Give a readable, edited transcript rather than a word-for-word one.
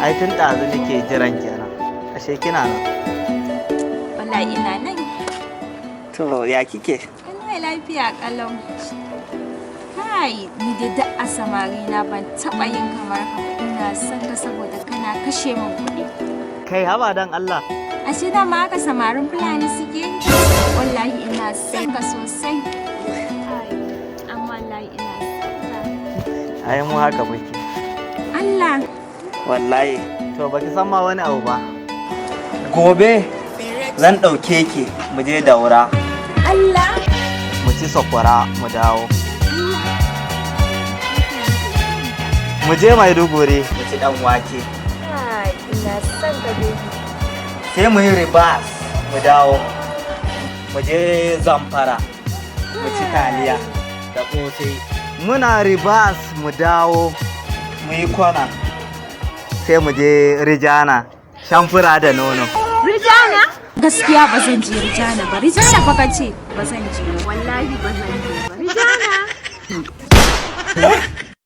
Ai tun ɗazu nake jiran kenan. Ashe kina nan? Wallahi ina nan. To ya kike? Ina lafiya kalau. Kai, ni da a samari na ban taɓa yin kamar ka. Ina son ka saboda kana kashe min kuɗi. Kai haba dan Allah. Ashe da ma haka samarin Fulani suke? Wallahi ina son ka sosai. Amma wallahi ina son ka. Ai mu haka muke. Allah. Wallahi. To baki san ma wani abu ba. Gobe zan ɗauke ki mu je Daura. Allah. Mu ci sakwara mu dawo. Mu je Maiduguri mu ci dan wake. Ai, ina son ka baby. Sai mu yi ribas mu dawo. Mu je Zamfara mu ci taliya da kosai. Muna ribas mu dawo mu yi kwana. Sai mu je Rijana shan fura da nono. Rijana? Gaskiya ba zan je Rijana ba. Rijana fa kace ba zan je. Wallahi ba zan je ba. Rijana.